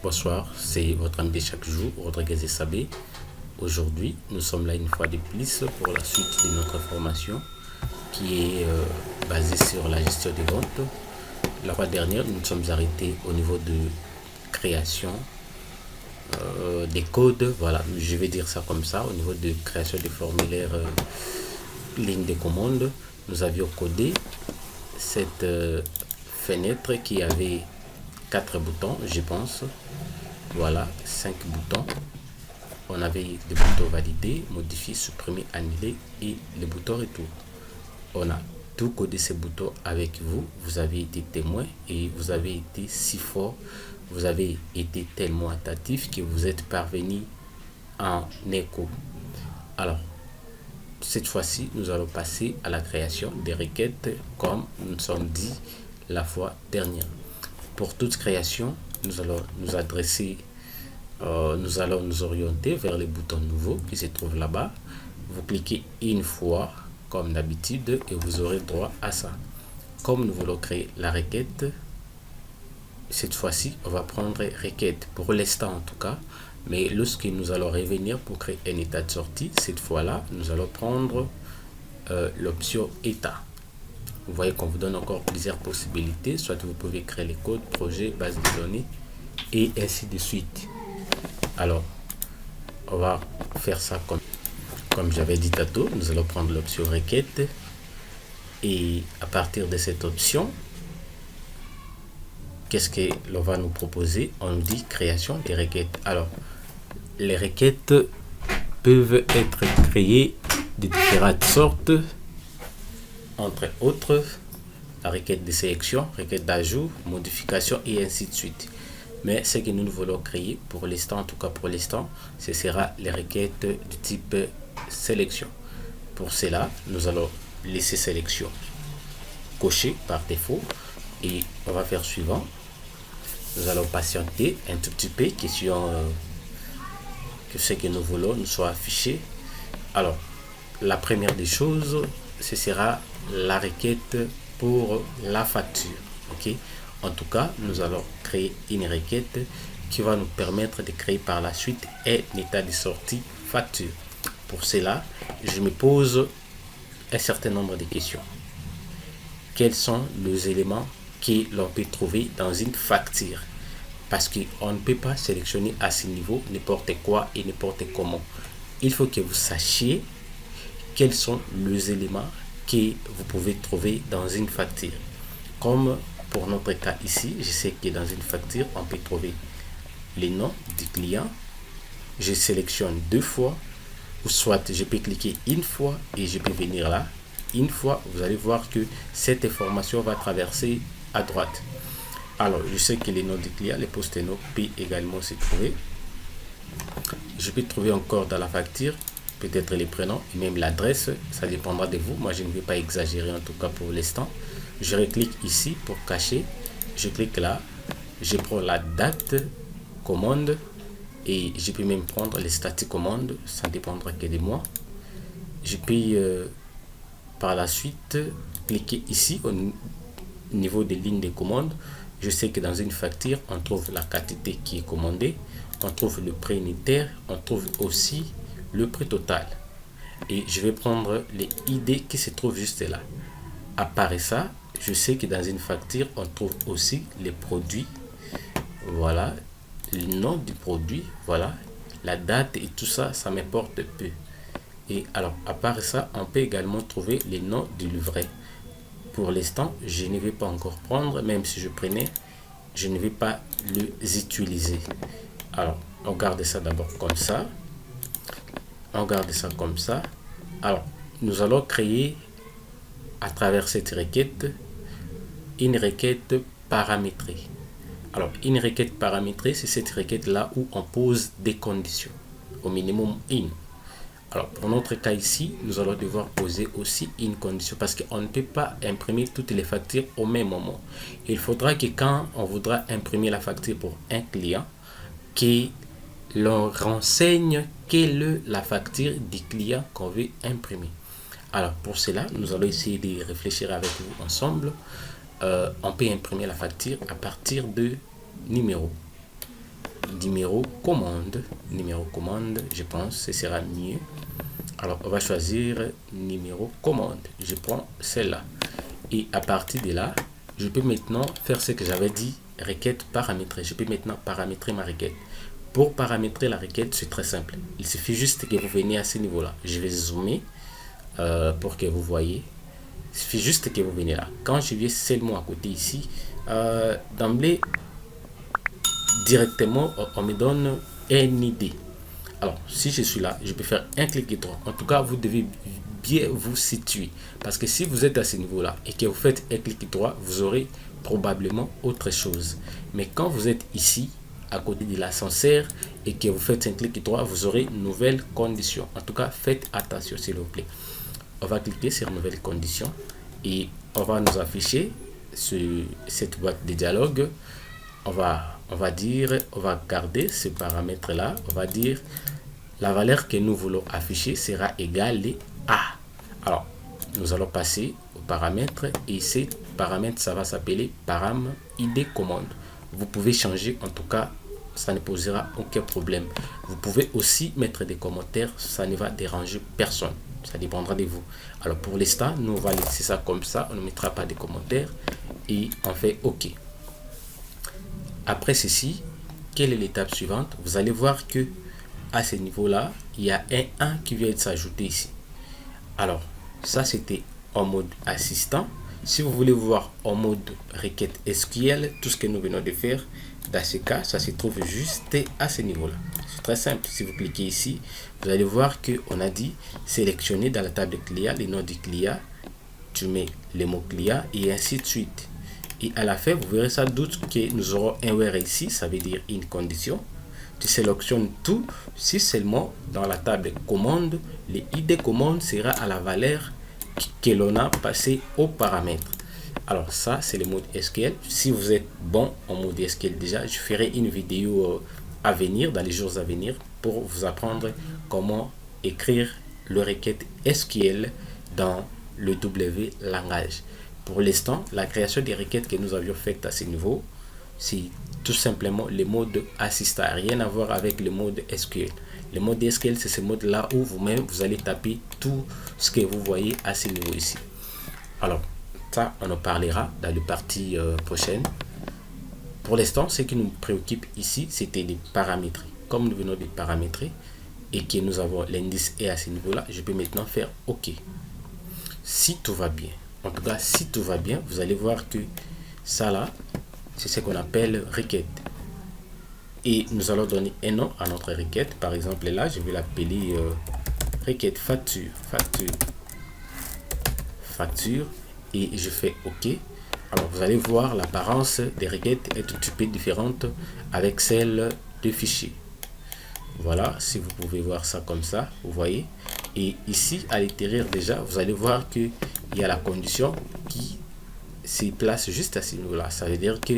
Bonsoir, c'est votre ami de chaque jour, Rodriguez Sabé. Aujourd'hui, nous sommes là une fois de plus pour la suite de notre formation qui est basée sur la gestion des ventes. La fois dernière, nous nous sommes arrêtés au niveau de création des codes. Voilà, je vais dire ça comme ça, au niveau de création des formulaires ligne de commande. Nous avions codé cette fenêtre qui avait 4 boutons, je pense. Voilà, 5 boutons. On avait des boutons validés, modifier, supprimer, annuler et les boutons retour. On a tout codé ces boutons avec vous. Vous avez été témoin et vous avez été si fort. Vous avez été tellement attentif que vous êtes parvenu en écho. Alors, cette fois-ci, nous allons passer à la création des requêtes comme nous nous sommes dit la fois dernière. Pour toute création, nous allons nous adresser, nous allons nous orienter vers les boutons nouveaux qui se trouvent là-bas. Vous cliquez une fois comme d'habitude et vous aurez droit à ça. Comme nous voulons créer la requête, cette fois-ci, on va prendre requête pour l'instant en tout cas. Mais lorsque nous allons revenir pour créer un état de sortie, cette fois-là, nous allons prendre l'option état. Vous voyez qu'on vous donne encore plusieurs possibilités. Soit vous pouvez créer les codes, projets, base de données et ainsi de suite. Alors, on va faire ça comme j'avais dit tantôt. Nous allons prendre l'option requête. Et à partir de cette option, qu'est-ce que l'on va nous proposer? On nous dit création des requêtes. Alors, les requêtes peuvent être créées de différentes sortes, entre autres la requête de sélection, requête d'ajout, modification et ainsi de suite. Mais ce que nous voulons créer pour l'instant, en tout cas pour l'instant, ce sera les requêtes du type sélection. Pour cela, nous allons laisser sélection coché par défaut et on va faire suivant. Nous allons patienter un tout petit peu, question que ce que nous voulons nous soit affiché. Alors, la première des choses, ce sera la requête pour la facture. Ok, en tout cas, nous allons créer une requête qui va nous permettre de créer par la suite un état de sortie facture. Pour cela, je me pose un certain nombre de questions. Quels sont les éléments que l'on peut trouver dans une facture? Parce qu'on ne peut pas sélectionner à ce niveau n'importe quoi et n'importe comment. Il faut que vous sachiez quels sont les éléments que vous pouvez trouver dans une facture. Comme pour notre cas ici, je sais que dans une facture, on peut trouver les noms du client. Je sélectionne 2 fois, ou soit je peux cliquer une fois et je peux venir là. Une fois, vous allez voir que cette information va traverser à droite. Alors, je sais que les noms du client, les post-it-notes peuvent également se trouver. Je peux trouver encore dans la facture peut-être les prénoms et même l'adresse, ça dépendra de vous. Moi, je ne vais pas exagérer en tout cas pour l'instant. Je reclique ici pour cacher. Je clique là. Je prends la date commande et je peux même prendre les statuts commande. Ça dépendra que de moi. Je peux par la suite cliquer ici au niveau des lignes de commande. Je sais que dans une facture, on trouve la quantité qui est commandée. On trouve le prix unitaire. On trouve aussi le prix total et je vais prendre les ID qui se trouvent juste là. À part ça, je sais que dans une facture on trouve aussi les produits, voilà, le nom du produit, voilà, la date et tout ça, ça m'importe peu. Et alors à part ça, on peut également trouver les noms du livret. Pour l'instant, je ne vais pas encore prendre, même si je prenais, je ne vais pas les utiliser. Alors on garde ça d'abord comme ça. On garde ça comme ça. Alors, nous allons créer à travers cette requête une requête paramétrée. Alors, une requête paramétrée, c'est cette requête-là où on pose des conditions, au minimum une. Alors, pour notre cas ici, nous allons devoir poser aussi une condition parce qu'on ne peut pas imprimer toutes les factures au même moment. Il faudra que quand on voudra imprimer la facture pour un client, que l'on renseigne quelle est la facture du client qu'on veut imprimer. Alors pour cela, nous allons essayer de réfléchir avec vous ensemble. On peut imprimer la facture à partir de numéro. numéro commande, je pense ce sera mieux. Alors on va choisir numéro commande, je prends celle-là et à partir de là je peux maintenant faire ce que j'avais dit, requête paramétrée. Je peux maintenant paramétrer ma requête. Pour paramétrer la requête, c'est très simple, il suffit juste que vous veniez à ce niveau là. Je vais zoomer pour que vous voyez. Il suffit juste que vous venez là. Quand je viens seulement à côté ici, d'emblée directement on me donne une idée. Alors si je suis là, je peux faire un clic droit. En tout cas, vous devez bien vous situer, parce que si vous êtes à ce niveau là et que vous faites un clic droit, vous aurez probablement autre chose. Mais quand vous êtes ici à côté de l'ascenseur et que vous faites un clic droit, vous aurez une nouvelle condition. En tout cas, faites attention s'il vous plaît. On va cliquer sur nouvelle condition et on va nous afficher cette boîte de dialogue. On va dire, on va garder ce paramètre là, on va dire la valeur que nous voulons afficher sera égale à. Alors nous allons passer au paramètre et ces paramètres ça va s'appeler param id commande. Vous pouvez changer, en tout cas ça ne posera aucun problème. Vous pouvez aussi mettre des commentaires, ça ne va déranger personne, ça dépendra de vous. Alors pour l'instant nous on va laisser ça comme ça, on ne mettra pas de commentaires et on fait OK. Après ceci, quelle est l'étape suivante? Vous allez voir que à ce niveau là il y a un 1 qui vient de s'ajouter ici. Alors ça c'était en mode assistant. Si vous voulez voir en mode requête SQL, tout ce que nous venons de faire, dans ce cas ça se trouve juste à ce niveau là. C'est très simple. Si vous cliquez ici, vous allez voir que on a dit sélectionner dans la table client le nom du client, tu mets les mots client et ainsi de suite. Et à la fin, vous verrez sans doute que nous aurons un where ici, ça veut dire une condition. Tu sélectionnes tout, si seulement dans la table commande, le ID commande sera à la valeur que l'on a passé au paramètre. Alors ça, c'est le mode SQL. Si vous êtes bon en mode SQL déjà, je ferai une vidéo à venir, dans les jours à venir, pour vous apprendre comment écrire le requête SQL dans le W langage. Pour l'instant, la création des requêtes que nous avions faites à ce niveau, c'est tout simplement le mode assistant, rien à voir avec le mode SQL. Le mode SQL, c'est ce mode là où vous-même vous allez taper tout ce que vous voyez à ce niveau ici. Alors ça on en parlera dans la partie prochaine. Pour l'instant, ce qui nous préoccupe ici, c'était les paramètres. Comme nous venons de paramétrer et que nous avons l'indice est à ce niveau là, je peux maintenant faire OK. Si tout va bien, en tout cas si tout va bien, vous allez voir que ça là c'est ce qu'on appelle requête et nous allons donner un nom à notre requête. Par exemple là je vais l'appeler requête facture et je fais OK. Alors vous allez voir l'apparence des requêtes est un petit peu différente avec celle de fichier. Voilà, si vous pouvez voir ça comme ça, vous voyez. Et ici à l'intérieur déjà vous allez voir que il y a la condition qui se place juste à ce niveau là. Ça veut dire que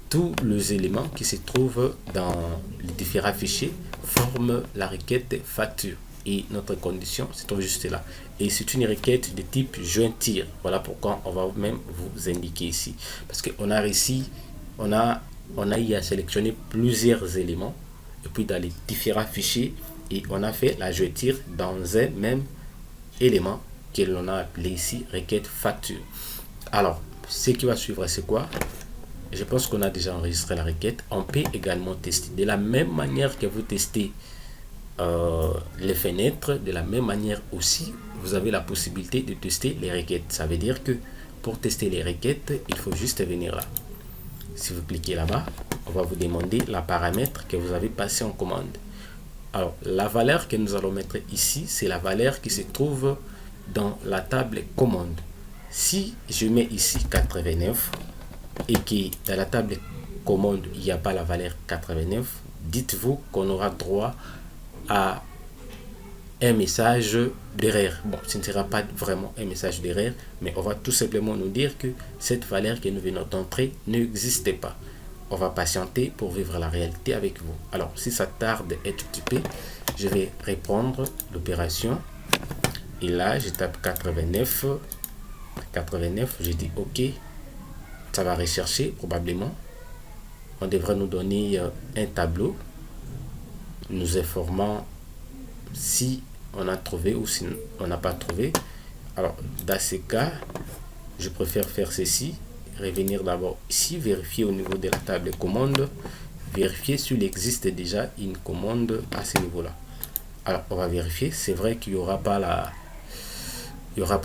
tous les éléments qui se trouvent dans les différents fichiers forment la requête facture et notre condition se trouve juste là. Et c'est une requête de type jointure. Voilà pourquoi on va même vous indiquer ici, parce qu'on a réussi, on a eu à sélectionner plusieurs éléments et puis dans les différents fichiers et on a fait la jointure dans un même élément que l'on a appelé ici requête facture. Alors ce qui va suivre c'est quoi? Je pense qu'on a déjà enregistré la requête. On peut également tester de la même manière que vous testez les fenêtres, de la même manière aussi vous avez la possibilité de tester les requêtes. Ça veut dire que pour tester les requêtes il faut juste venir là. Si vous cliquez là-bas, on va vous demander la paramètre que vous avez passé en commande. Alors la valeur que nous allons mettre ici, c'est la valeur qui se trouve dans la table commande. Si je mets ici 89 et que dans la table commande il n'y a pas la valeur 89, dites-vous qu'on aura droit à un message d'erreur. Bon, ce ne sera pas vraiment un message d'erreur, mais on va tout simplement nous dire que cette valeur que nous venons d'entrer n'existait pas. On va patienter pour vivre la réalité avec vous. Alors si ça tarde un tout petit peu, je vais reprendre l'opération et là je tape 89, je dis OK, ça va rechercher probablement. on devrait nous donner un tableau nous informant si on a trouvé ou si on n'a pas trouvé. Alors, dans ces cas, je préfère faire ceci. Revenir d'abord ici, vérifier au niveau de la table de commande, vérifier s'il existe déjà une commande à ce niveau-là. Alors, on va vérifier. C'est vrai qu'il n'y aura pas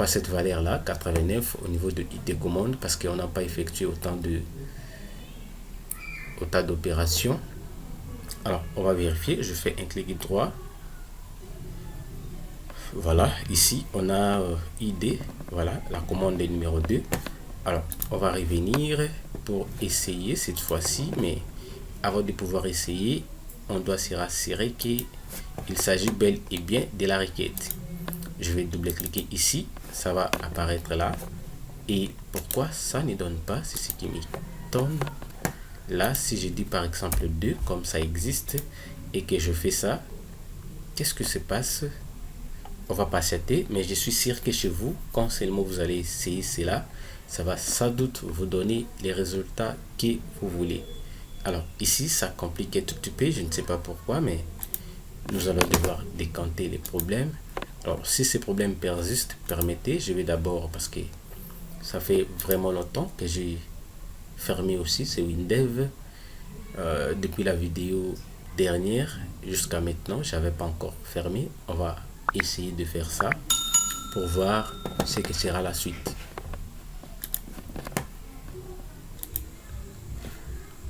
cette valeur-là, 89, au niveau de ID commande, parce qu'on n'a pas effectué autant d'opérations. Alors, on va vérifier. Je fais un clic droit. Voilà, ici, on a ID. Voilà, la commande est numéro 2. Alors, on va revenir pour essayer cette fois-ci, mais avant de pouvoir essayer, on doit se rassurer qu'il s'agit bel et bien de la requête. Je vais double-cliquer ici, ça va apparaître là. Et pourquoi ça ne donne pas, c'est ce qui m'étonne. Là, si je dis par exemple 2, comme ça existe, et que je fais ça, qu'est-ce que se passe? On va patienter, mais je suis sûr que chez vous, quand seulement vous allez essayer cela, ça va sans doute vous donner les résultats que vous voulez. Alors ici, ça complique un tout petit peu, je ne sais pas pourquoi, mais nous allons devoir décanter les problèmes. Alors si ces problèmes persistent, permettez, je vais d'abord, parce que ça fait vraiment longtemps que j'ai fermé aussi ce WinDev. Depuis la vidéo dernière jusqu'à maintenant, j'avais pas encore fermé. On va essayer de faire ça pour voir ce que sera la suite.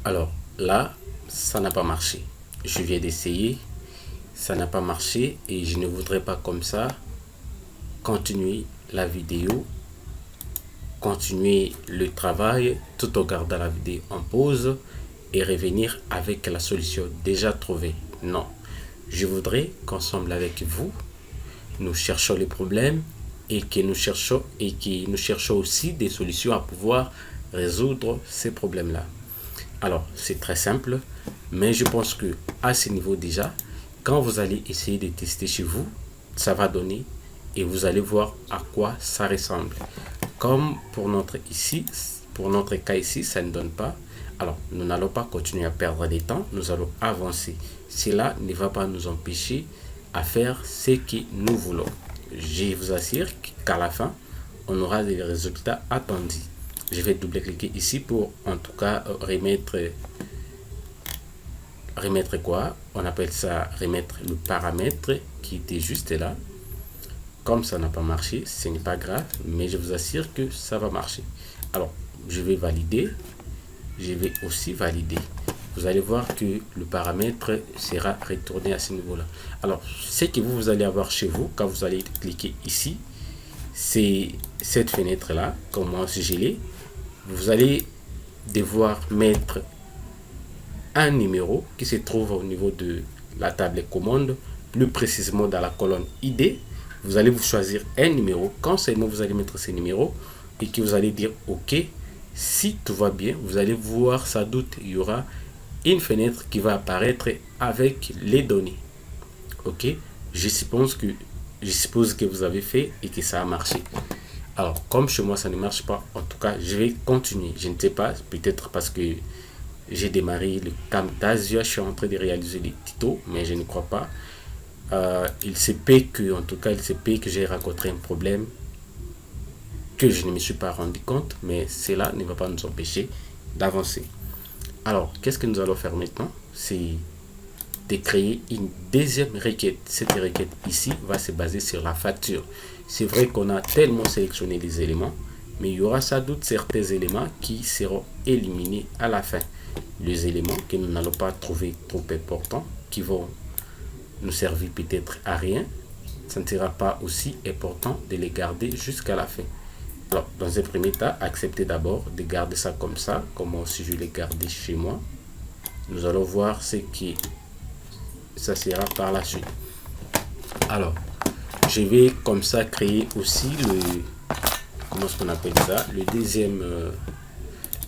Alors là, ça n'a pas marché. Je viens d'essayer, ça n'a pas marché et je ne voudrais pas comme ça continuer la vidéo, continuer le travail tout en gardant la vidéo en pause et revenir avec la solution déjà trouvée. Non, je voudrais qu'ensemble avec vous, nous cherchons les problèmes et que nous cherchons aussi des solutions à pouvoir résoudre ces problèmes-là. Alors, c'est très simple, mais je pense que à ce niveau déjà, quand vous allez essayer de tester chez vous, ça va donner et vous allez voir à quoi ça ressemble. Comme pour notre cas ici, ça ne donne pas. Alors, nous n'allons pas continuer à perdre des temps, nous allons avancer. Cela ne va pas nous empêcher à faire ce que nous voulons. Je vous assure qu'à la fin, on aura des résultats attendus. Je vais double-cliquer ici pour en tout cas remettre quoi? On appelle ça remettre le paramètre qui était juste là. Comme ça n'a pas marché, ce n'est pas grave, mais je vous assure que ça va marcher. Alors, je vais valider. Je vais aussi valider. Vous allez voir que le paramètre sera retourné à ce niveau-là. Alors, ce que vous allez avoir chez vous, quand vous allez cliquer ici, c'est cette fenêtre-là, comme moi si je l'ai. Vous allez devoir mettre un numéro qui se trouve au niveau de la table de commande, plus précisément dans la colonne ID. Vous allez vous choisir un numéro. Quand seulement vous allez mettre ce numéro et que vous allez dire OK, si tout va bien, vous allez voir sans doute il y aura une fenêtre qui va apparaître avec les données. OK, je suppose que vous avez fait et que ça a marché. Alors, comme chez moi ça ne marche pas, en tout cas, je vais continuer. Je ne sais pas, peut-être parce que j'ai démarré le Camtasia, je suis en train de réaliser les tutos, mais je ne crois pas. Il se peut que j'ai rencontré un problème que je ne me suis pas rendu compte, mais cela ne va pas nous empêcher d'avancer. Alors, qu'est-ce que nous allons faire maintenant? C'est de créer une deuxième requête. Cette requête ici va se baser sur la facture. C'est vrai qu'on a tellement sélectionné les éléments, mais il y aura sans doute certains éléments qui seront éliminés à la fin. Les éléments que nous n'allons pas trouver trop importants, qui vont nous servir peut-être à rien, ça ne sera pas aussi important de les garder jusqu'à la fin. Alors, dans un premier temps, acceptez d'abord de garder ça comme ça, comme si je l'ai gardé chez moi. Nous allons voir ce qui ça sera par la suite. Alors, je vais comme ça créer aussi comment est-ce qu'on appelle ça,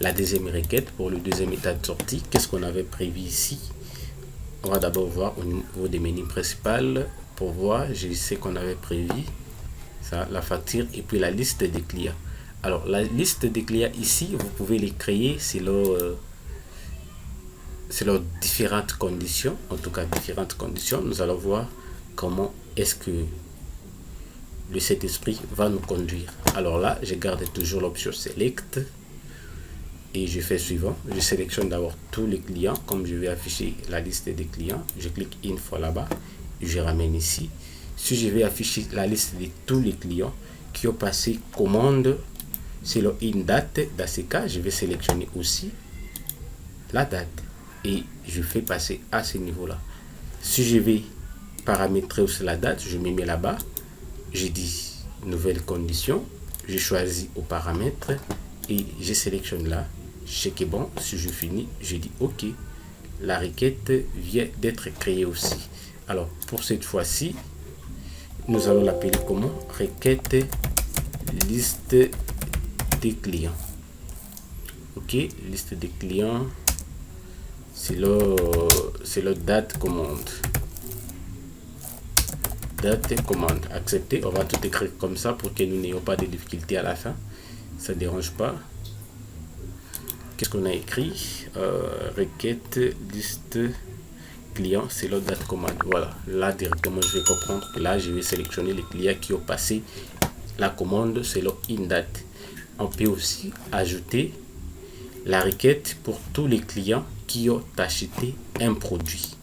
la deuxième requête pour le deuxième état de sortie. Qu'est-ce qu'on avait prévu ici? On va d'abord voir au niveau des menus principaux pour voir. Je sais qu'on avait prévu ça, la facture et puis la liste des clients. Alors, la liste des clients ici, vous pouvez les créer selon selon différentes conditions, en tout cas différentes conditions, nous allons voir comment est-ce que le Saint-Esprit va nous conduire. Alors là, je garde toujours l'option Select et je fais suivant. Je sélectionne d'abord tous les clients. Comme je vais afficher la liste des clients, je clique une fois là-bas, je ramène ici. Si je vais afficher la liste de tous les clients qui ont passé commande selon une date, dans ce cas, je vais sélectionner aussi la date et je fais passer à ce niveau-là. Si je vais paramétrer aussi la date, je me mets là-bas, je dis nouvelles conditions, je choisis au paramètre et je sélectionne là, check est bon. Si je finis, je dis OK. La requête vient d'être créée aussi. Alors pour cette fois-ci, nous allons l'appeler comment? Requête liste des clients. OK, liste des clients. C'est le date commande. Date commande. Accepter. On va tout écrire comme ça pour que nous n'ayons pas de difficultés à la fin. Ça ne dérange pas. Qu'est-ce qu'on a écrit? Requête liste client, c'est le date commande. Voilà. Là directement, je vais comprendre que là, je vais sélectionner les clients qui ont passé la commande selon une date. On peut aussi ajouter la requête pour tous les clients qui ont acheté un produit.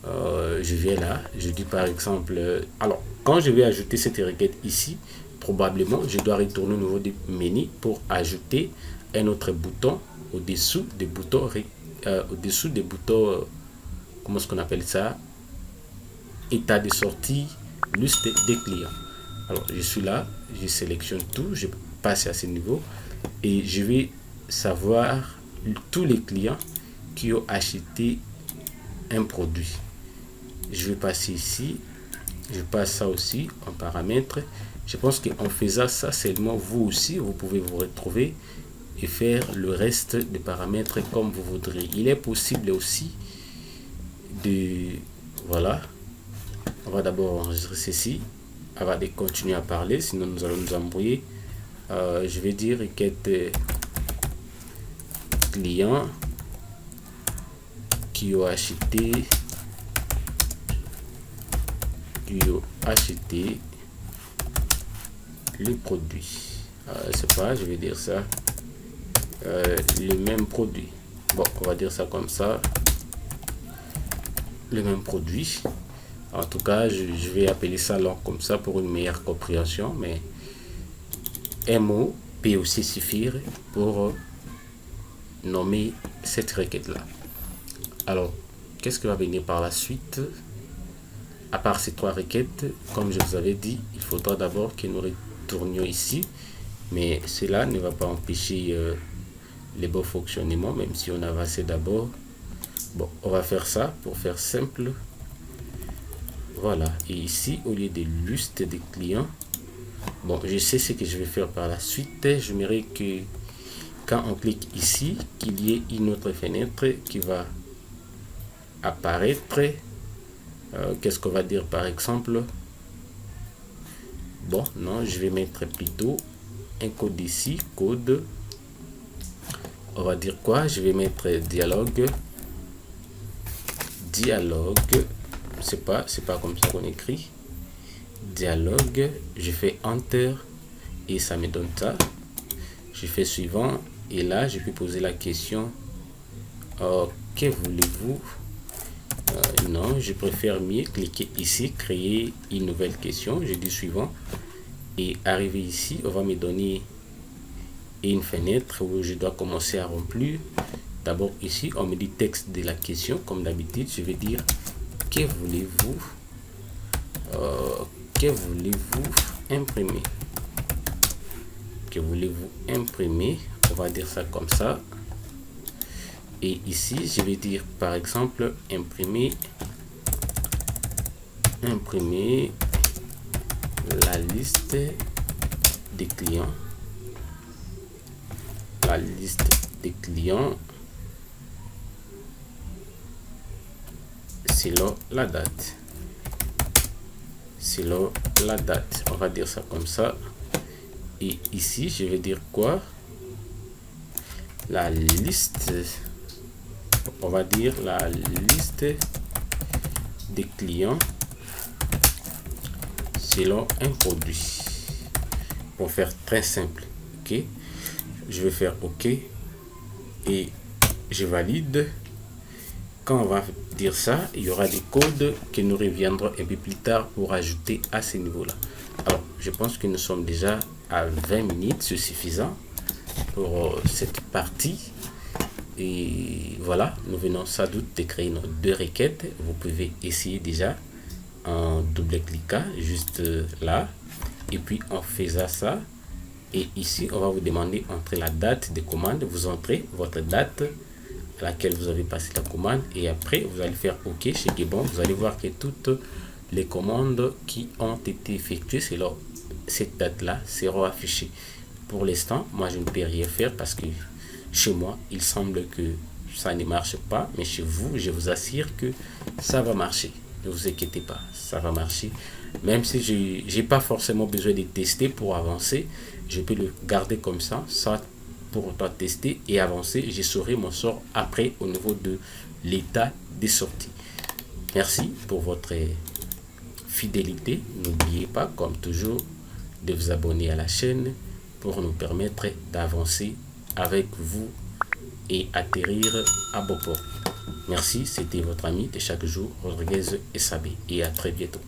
Je viens là, je dis par exemple, alors quand je vais ajouter cette requête ici, probablement je dois retourner au niveau du menu pour ajouter un autre bouton au-dessous des boutons, comment est-ce qu'on appelle ça, état de sortie, liste des clients. Alors je suis là, je sélectionne tout, je passe à ce niveau et je vais savoir tous les clients qui ont acheté un produit. Je vais passer ici, je passe ça aussi en paramètres. Je pense qu'en faisant ça seulement, vous aussi vous pouvez vous retrouver et faire le reste des paramètres comme vous voudrez. Il est possible aussi de, voilà, on va d'abord enregistrer ceci avant de continuer à parler, sinon nous allons nous embrouiller. Je vais dire requête client qui ont acheté le produit. C'est pas, je vais dire ça, le même produit. Bon, on va dire ça comme ça, le même produit. En tout cas, je vais appeler ça là comme ça pour une meilleure compréhension, mais un mot peut aussi suffire pour nommer cette requête là. Alors, qu'est-ce qui va venir par la suite? À part ces trois requêtes, comme je vous avais dit, il faudra d'abord que nous retournions ici, mais cela ne va pas empêcher le bon fonctionnement, même si on avançait d'abord. Bon, on va faire ça pour faire simple. Voilà, et ici, au lieu de liste des clients, bon, je sais ce que je vais faire par la suite. J'aimerais que quand on clique ici, qu'il y ait une autre fenêtre qui va apparaître. Qu'est-ce qu'on va dire par exemple? Bon, non, je vais mettre plutôt un code ici, code. On va dire quoi? Je vais mettre dialogue. C'est pas comme ça qu'on écrit. Dialogue. Je fais enter et ça me donne ça. Je fais suivant et là je peux poser la question. Que voulez-vous? Non, je préfère mieux cliquer ici, créer une nouvelle question. Je dis suivant et arriver ici, on va me donner une fenêtre où je dois commencer à remplir. D'abord ici, on me dit texte de la question. Comme d'habitude, je vais dire que voulez-vous imprimer? Que voulez-vous imprimer? On va dire ça comme ça. Et ici, je vais dire par exemple imprimer la liste des clients. La liste des clients selon la date. Selon la date. On va dire ça comme ça. Et ici, je vais dire quoi? La liste on va dire la liste des clients selon un produit. Pour faire très simple, ok, je vais faire ok et je valide. Quand on va dire ça, il y aura des codes que nous reviendrons un peu plus tard pour ajouter à ce niveau là. Alors je pense que nous sommes déjà à 20 minutes, c'est suffisant pour cette partie. Et voilà, nous venons sans doute de créer nos 2 requêtes. Vous pouvez essayer déjà en double-cliquant juste là, et puis en faisant ça. Et ici, on va vous demander d'entrer la date de commande. Vous entrez votre date à laquelle vous avez passé la commande, et après vous allez faire OK chez bon. Vous allez voir que toutes les commandes qui ont été effectuées selon cette date-là seront affichées. Pour l'instant, moi je ne peux rien faire parce que chez moi, il semble que ça ne marche pas, mais chez vous, je vous assure que ça va marcher. Ne vous inquiétez pas, ça va marcher. Même si je n'ai pas forcément besoin de tester pour avancer, je peux le garder comme ça, pour autant tester et avancer. Je saurai mon sort après au niveau de l'état des sorties. Merci pour votre fidélité. N'oubliez pas, comme toujours, de vous abonner à la chaîne pour nous permettre d'avancer avec vous et atterrir à bon port. Merci, c'était votre ami de chaque jour, Rodriguez Essabé, et à très bientôt.